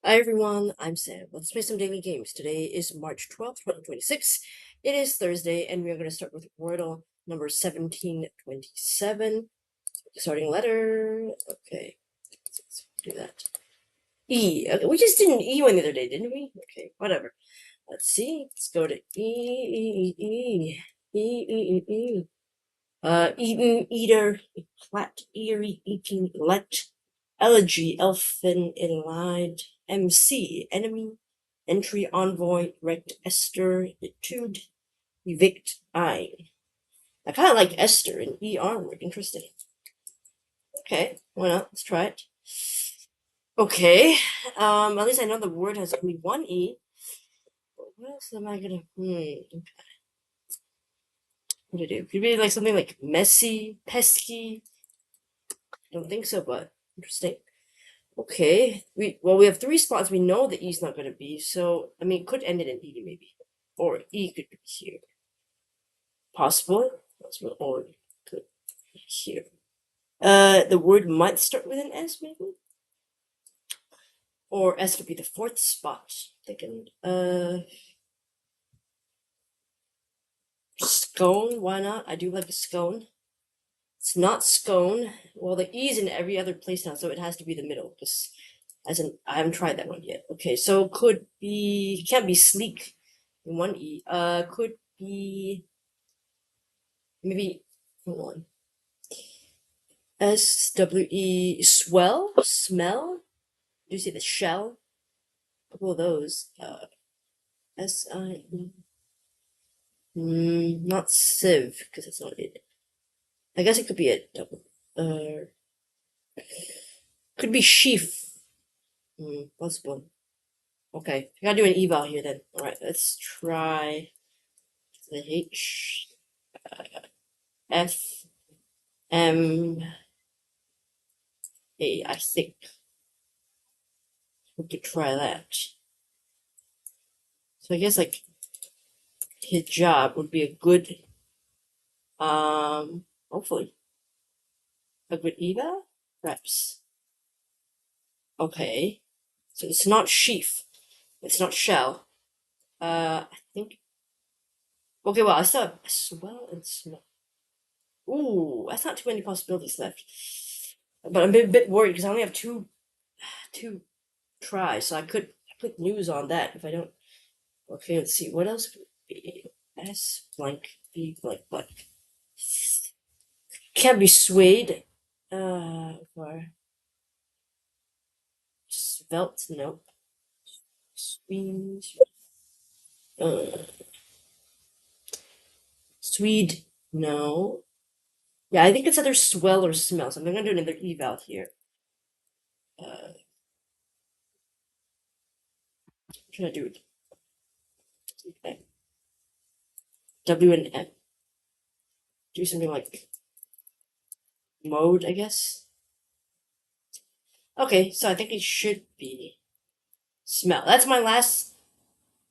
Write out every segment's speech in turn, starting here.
Hi everyone, I'm Sam. Let's play some daily games. Today is March 12th, 2026. It is Thursday, and we are going to start with Wordle number 1727. Starting letter. Okay, let's do that. E. Okay, we just did an E one the other day, didn't we? Okay, whatever. Let's see. Let's go to E. Eaten, eater, plat, eerie, eating, let, elegy, elfin, elide, MC, enemy, entry, envoy, rect, Esther, etude, evict, I kind of like Esther and E onward. Interesting. Okay, why not? Let's try it. Okay, at least I know the word has only one E. What else am I gonna? What to do? Could be like something like messy, pesky. I don't think so, but interesting. Okay, we have three spots. We know the E's not going to be, so I mean, could end it in E maybe, or E could be here. Possible, or could be here. The word might start with an S maybe, or S could be the fourth spot. Thinking, scone. Why not? I do like a scone. It's not scone. Well, the E's in every other place now, so it has to be the middle. Just as in, I haven't tried that one yet. Okay, so could be, can't be sleek in one E. Could be, maybe, hold on. SWE, swell, smell. Do you see the shell? A couple of those. SI, not sieve, because that's not it. I guess it could be a double. Could be sheaf. Possible. Okay, I gotta do an eval here then. Alright, let's try the H, F, M, A. I think we could try that. So I guess like hijab would be a good, hopefully a good eval, perhaps. Okay, so it's not sheaf, it's not shell. I think. Okay, well I still have swell and smell. Ooh, that's not too many possibilities left. But I'm a bit worried because I only have two tries, so I could put news on that if I don't. Okay, let's see what else could be. S blank B blank blank. Can't be swayed. Or svelte, nope. Swede. Swede, no. Yeah, I think it's either swell or smell, so I'm gonna do another eval here. What should I do? Okay. W and M. Do something like mode, I guess. Okay, so I think it should be smell. That's my last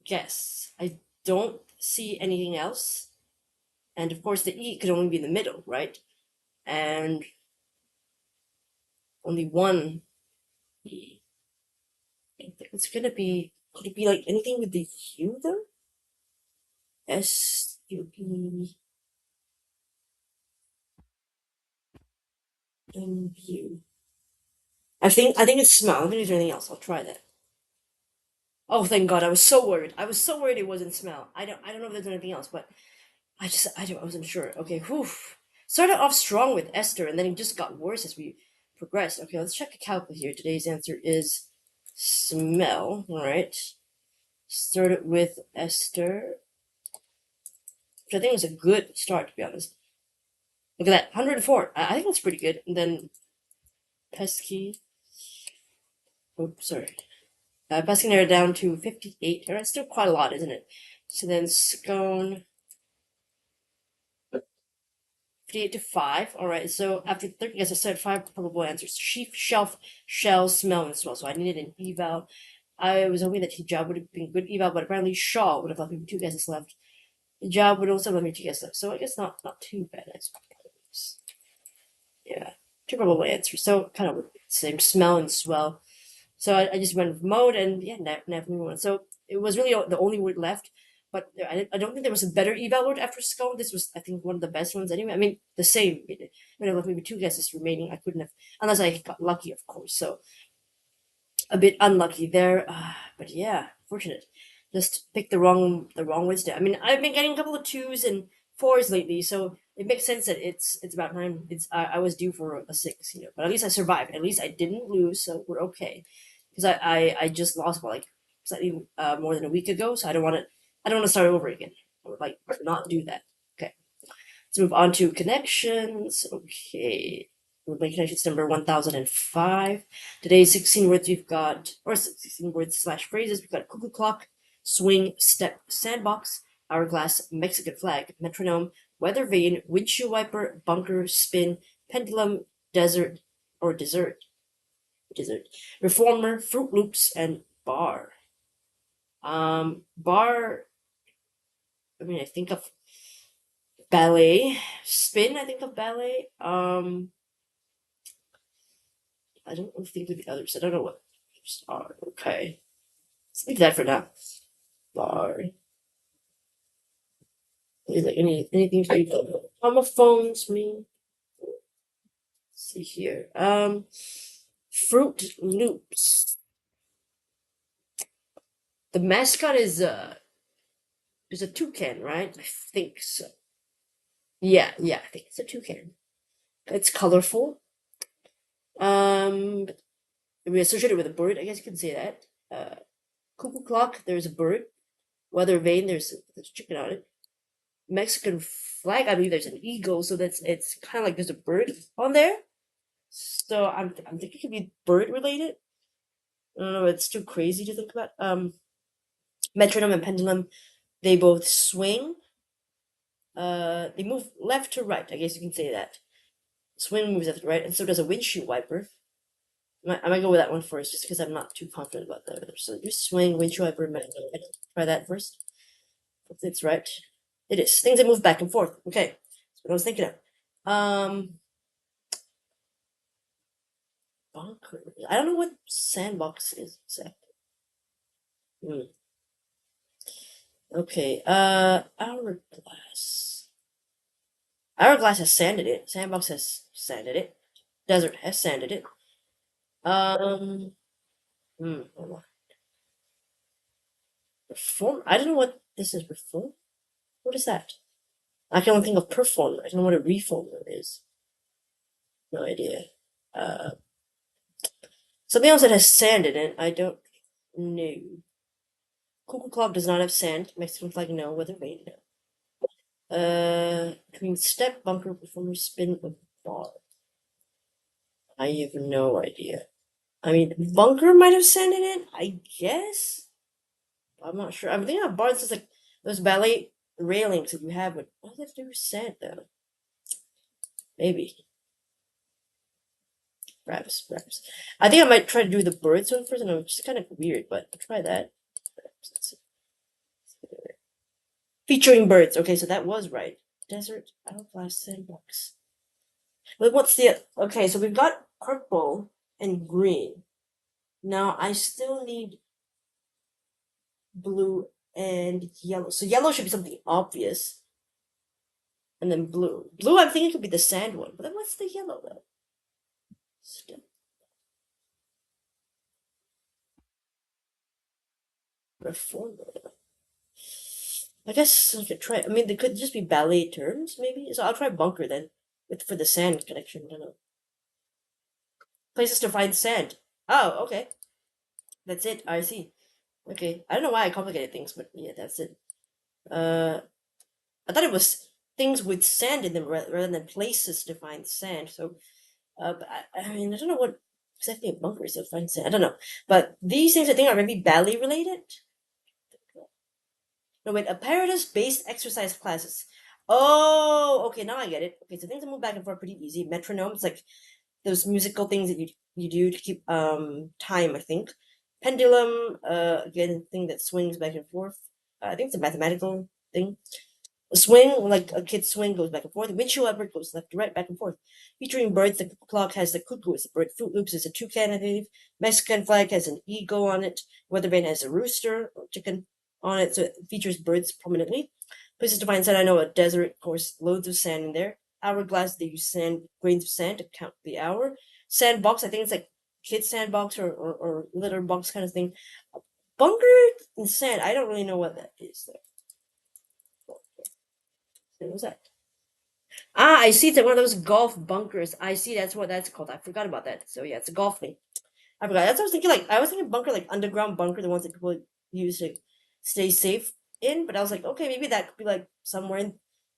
guess. I don't see anything else. And of course, the E could only be in the middle, right? And only one E. It's gonna be. Could it be like anything with the U though? SUE MU. I think it's smell. I don't think there's anything else. I'll try that. Oh, thank God! I was so worried. I was so worried it wasn't smell. I don't know if there's anything else, but I wasn't sure. Okay, whew. Started off strong with Esther, and then it just got worse as we progressed. Okay, let's check the calculator here. Today's answer is smell. All right. Started with Esther, which I think was a good start, to be honest. Look at that, 104. I think that's pretty good. And then pesky. Oops, sorry. Pesky narrowed down to 58. That's still quite a lot, isn't it? So then scone. 58 to 5. Alright, so after 30, as I said, 5 probable answers. Sheaf, shelf, shell, smell, and swell. So I needed an eval. I was hoping that hijab would have been good eval, but apparently shawl would have left me 2 guesses left. Hijab would also have left me 2 guesses left. So I guess not too bad. Yeah, 2 probable answers. So kind of the same. Smell and swell. So I just went with mode and yeah, never moved on. So it was really the only word left. But I don't think there was a better eval word after scone. This was, I think, one of the best ones anyway. I mean, the same. There left maybe two guesses remaining. I couldn't have, unless I got lucky, of course. So a bit unlucky there. But yeah, fortunate. Just picked the wrong words there. I mean, I've been getting a couple of twos and fours lately, so it makes sense that it's about time. I was due for a six, but at least I survived. At least I didn't lose, so we're okay. Because I just lost about like slightly more than a week ago, so I don't want to start over again. I would like not do that. Okay. Let's move on to connections. Okay. We're making connections number 1005. Today's 16 words we've got, or 16 words slash phrases. We've got cuckoo clock, swing, step, sandbox, hourglass, Mexican flag, metronome, weather vane, windshield wiper, bunker, spin, pendulum, desert, or dessert, reformer, fruit loops, and bar. Bar, I mean, I think of ballet. Spin, I think of ballet. I don't think of the others. I don't know what others are. Okay. Let's leave that for now. Bar. Is like anything for you? Homophones, me. Let's see here. Fruit Loops. The mascot is a toucan, right? I think so. Yeah, I think it's a toucan. It's colorful. We associate it with a bird. I guess you can say that. Cuckoo clock. There's a bird. Weather vane. There's chicken on it. Mexican flag. I believe there's an eagle. So it's kind of like there's a bird on there. So I'm thinking it could be bird related. I don't know. It's too crazy to think about. Metronome and pendulum. They both swing. They move left to right. I guess you can say that. Swing moves left to right, and so does a windshield wiper. I might go with that one first, just because I'm not too confident about that. So just swing, windshield wiper, metronome. Try that first. Hopefully it's right. It is. Things that move back and forth. Okay. That's what I was thinking of. Bunker. I don't know what sandbox is exactly. Okay. Hourglass. Hourglass has sanded it. Sandbox has sanded it. Desert has sanded it. Um. Hold on. Reform. I don't know what this is. Reform. What is that? I can only think of performer. I don't know what a reformer is. No idea. Uh. Something else that has sand in it. I don't know. Cuckoo Club does not have sand. Mexican flag, no. Weather vane, no. Between step, bunker, performer, spin, or bar. I have no idea. I mean, bunker might have sand in it, I guess. I'm not sure. I'm thinking of bars is like those ballet railings that you have, but what does that have to do with sand though? Maybe. Perhaps. I think I might try to do the birds one first, and it's kind of weird, but I'll try that. Featuring birds. Okay, so that was right. Desert, hourglass, sandbox. But what's the okay? So we've got purple and green. Now I still need blue and yellow. So yellow should be something obvious, and then blue. Blue, I'm thinking could be the sand one. But then what's the yellow though? Step reformer. I guess I could try. I mean, they could just be ballet terms, maybe. So I'll try bunker then, with for the sand connection. I don't know. Places to find sand. Oh, okay. That's it. I see. Okay. I don't know why I complicated things, but yeah, that's it. I thought it was things with sand in them rather than places to find sand. So, but I mean, I don't know what exactly a bunker is to find sand. I don't know. But these things I think are maybe ballet related. No, wait, apparatus-based exercise classes. Oh, okay, now I get it. Okay, so things that move back and forth pretty easy. Metronome, it's like those musical things that you do to keep time, I think. Pendulum, again, thing that swings back and forth. I think it's a mathematical thing. A swing, like a kid's swing, goes back and forth. The windshield wiper goes left to right, back and forth. Featuring birds, the clock has the cuckoo as a bird. Fruit Loops is a toucan, I believe. Mexican flag has an eagle on it. Weatherbane has a rooster or chicken on it, so it features birds prominently. Places to find sand, I know a desert, of course, loads of sand in there. Hourglass, they use sand, grains of sand to count the hour. Sandbox, I think it's like kids sandbox or litter box kind of thing. Bunker and sand, I don't really know what that is. What was that? Ah, I see. It's like one of those golf bunkers. I see. That's what that's called. I forgot about that. So yeah, it's a golf thing. I forgot. That's what I was thinking. Like I was thinking bunker, like underground bunker, the ones that people use to stay safe in. But I was like, okay, maybe that could be like somewhere in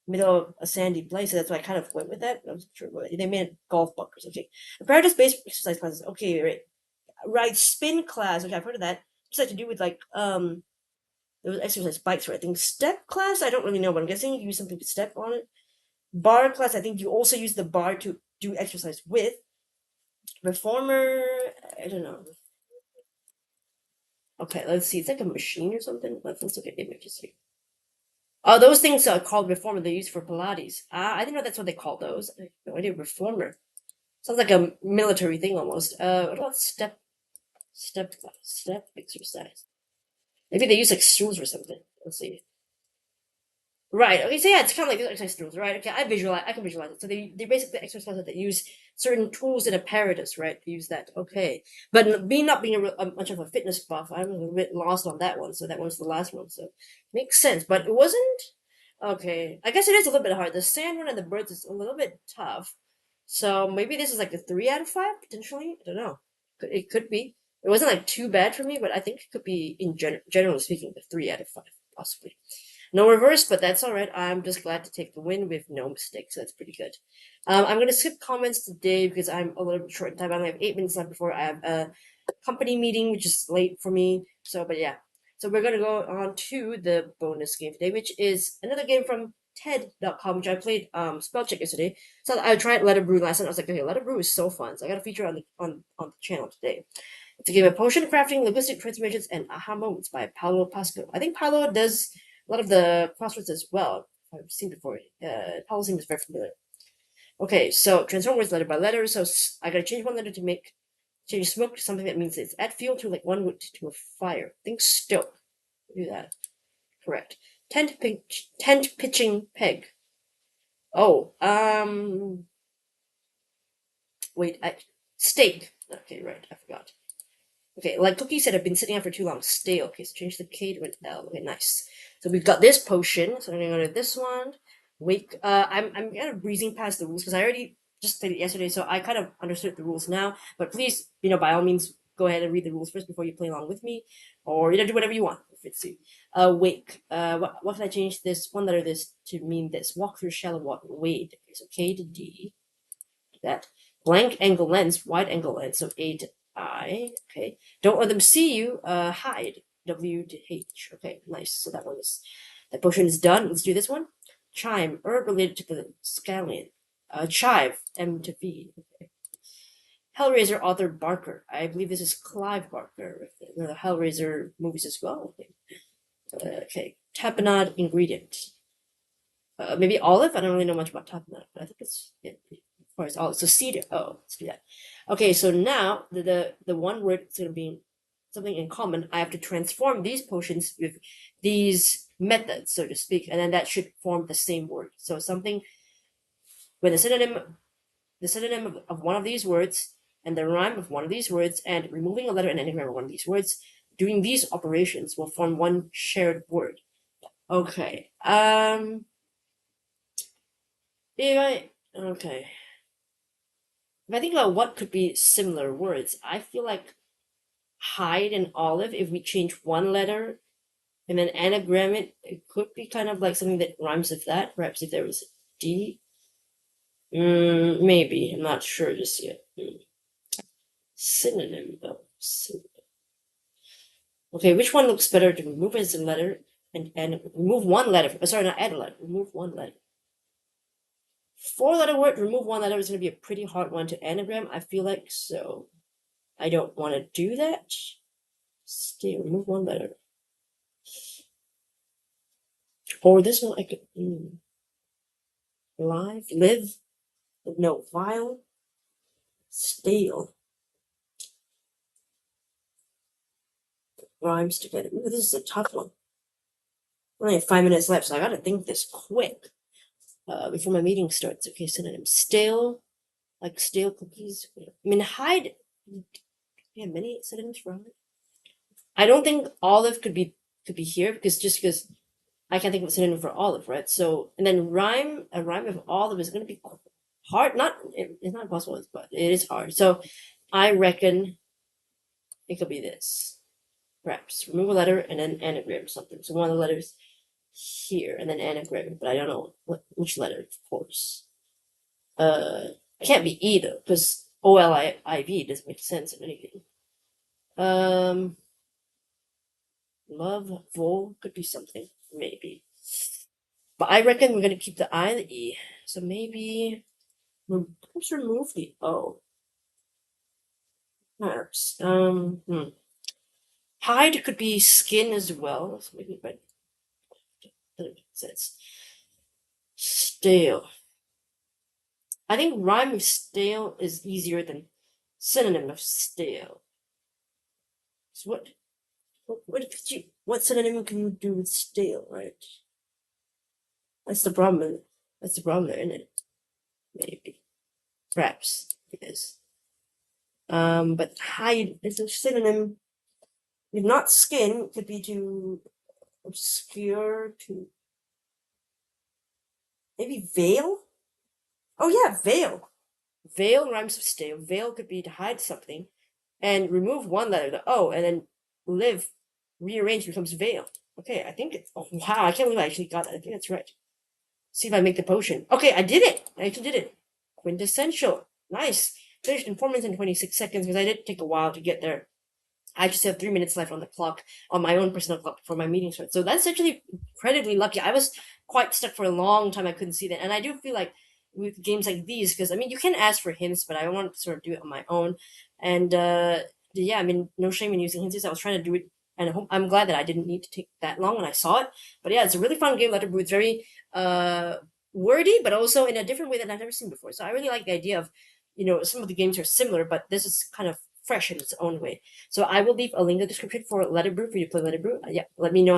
the middle of a sandy place. So that's why I kind of went with that. I was sure they meant golf bunkers. Okay, practice-based exercise classes. Okay, right, right. Spin class. Okay, I've heard of that. Just had to do with like there was exercise bikes, right? I think step class. I don't really know, but I'm guessing you use something to step on it. Bar class, I think you also use the bar to do exercise with. Reformer, I don't know. Okay, let's see. It's like a machine or something. Let's look at images here. Oh, those things are called reformer. They're used for Pilates. Ah, I didn't know that's what they call those. I have no idea. Reformer. Sounds like a military thing almost. What about step class? Step exercise. Maybe they use like stools or something. Let's see. Right. Okay. So yeah, it's kind of like exercise tools, right? Okay. I can visualize it. So they basically exercise that they use certain tools and apparatus, right? To use that. Okay. But me not being much of a fitness buff, I'm a little bit lost on that one. So that one's the last one. So makes sense. But it wasn't. Okay. I guess it is a little bit hard. The sand one and the birds is a little bit tough. So maybe this is like a 3 out of 5 potentially. I don't know. It could be. It wasn't like too bad for me, but I think it could be in generally speaking, a 3 out of 5 possibly. No reverse, but that's all right. I'm just glad to take the win with no mistakes. That's pretty good. I'm going to skip comments today because I'm a little bit short in time. I only have 8 minutes left before I have a company meeting, which is late for me. So, but yeah. So we're going to go on to the bonus game today, which is another game from TED.com, which I played spell check yesterday. So I tried Let It Brew last night. I was like, okay, Let It Brew is so fun. So I got a feature on the channel today. It's a game of potion crafting, linguistic transformations, and aha moments by Paolo Pasco. I think Paolo does a lot of the crosswords as well. I've seen before. Paolo seems very familiar. Okay, so transform words letter by letter. So I gotta change one letter to change smoke to something that means it's add fuel to like one wood to a fire. Think stoke. Do that. Correct. Tent pitching peg. Oh, wait, steak. Okay, right, I forgot. Okay, like cookies that have been sitting out for too long. Stale. Okay, so change the K to an L. Okay, nice. So we've got this potion. So I'm gonna go to this one. Wake. I'm kind of breezing past the rules because I already just played it yesterday, so I kind of understood the rules now. But please, by all means, go ahead and read the rules first before you play along with me, or do whatever you want if it's you. Wake. What can I change this one letter this to mean this? Walk through shallow water. Wade. Okay, so K to D. That blank angle lens, wide angle lens. So A to I. Okay. Don't let them see you. Hide. W to H. Okay, nice. So that potion is done. Let's do this one. Chime, herb related to the scallion. Chive, M to V. Okay. Hellraiser author Barker. I believe this is Clive Barker. The Hellraiser movies as well. Okay. Tapenade ingredient. Maybe olive. I don't really know much about tapenade, but I think it's of course olive. So cedar. Oh, let's do that. Okay, so now the one word is going to be something in common. I have to transform these potions with these methods, so to speak, and then that should form the same word. So something with the synonym of one of these words and the rhyme of one of these words, and removing a letter and anagram of one of these words, doing these operations will form one shared word. Okay. Okay. If I think about what could be similar words, I feel like hide and olive, if we change one letter and then anagram it, it could be kind of like something that rhymes with that. Perhaps if there was a D. Maybe. I'm not sure just yet. Synonym, though. Okay, which one looks better to remove as a letter and remove one letter? Sorry, not add a letter. Remove one letter. 4-letter word, remove one letter is going to be a pretty hard one to anagram, I feel like, so I don't want to do that. Stay, remove one letter. Or this one I could live, no, vile, stale. Rhymes together. Ooh, this is a tough one. We only have 5 minutes left, so I gotta think this quick before my meeting starts. Okay, synonym stale, like stale cookies. I mean, hide. Yeah, many synonyms for hide. I don't think olive could be here because I can't think of a synonym for olive, right? So and then a rhyme of olive is gonna be hard. It's not impossible, but it is hard. So I reckon it could be this. Perhaps remove a letter and then anagram something. So one of the letters here and then anagram, but I don't know which letter, of course. It can't be E though, because OLIV doesn't make sense in anything. Love, vol could be something, maybe. But I reckon we're gonna keep the I and the E. So maybe let's remove the O. Perhaps. Hide could be skin as well. So maybe but it says stale. I think rhyme of stale is easier than synonym of stale. So what synonym can you do with stale, right? That's the problem. That's the problem there, isn't it? Maybe. Perhaps it is. But hide is a synonym. If not skin, could be to obscure, to maybe veil? Oh yeah, veil. Veil rhymes with stale. Veil could be to hide something. And remove one letter, the O, and then live, rearrange becomes veil. Okay, I think it's, oh wow, I can't believe I actually got that. I think that's right. See if I make the potion. Okay, I did it. I actually did it. Quintessential. Nice. Finished in 4 minutes and 26 seconds because I did take a while to get there. I just have 3 minutes left on the clock, on my own personal clock before my meeting starts. So that's actually incredibly lucky. I was quite stuck for a long time. I couldn't see that. And I do feel like with games like these, because I mean, you can ask for hints, but I want to sort of do it on my own. And yeah, I mean, no shame in using hints. I was trying to do it. And I'm glad that I didn't need to take that long when I saw it. But yeah, it's a really fun game, Letter Brew. It's very wordy, but also in a different way that I've never seen before. So I really like the idea of, some of the games are similar, but this is kind of fresh in its own way. So I will leave a link in the description for Letter Brew for you to play Letter Brew. Yeah, let me know how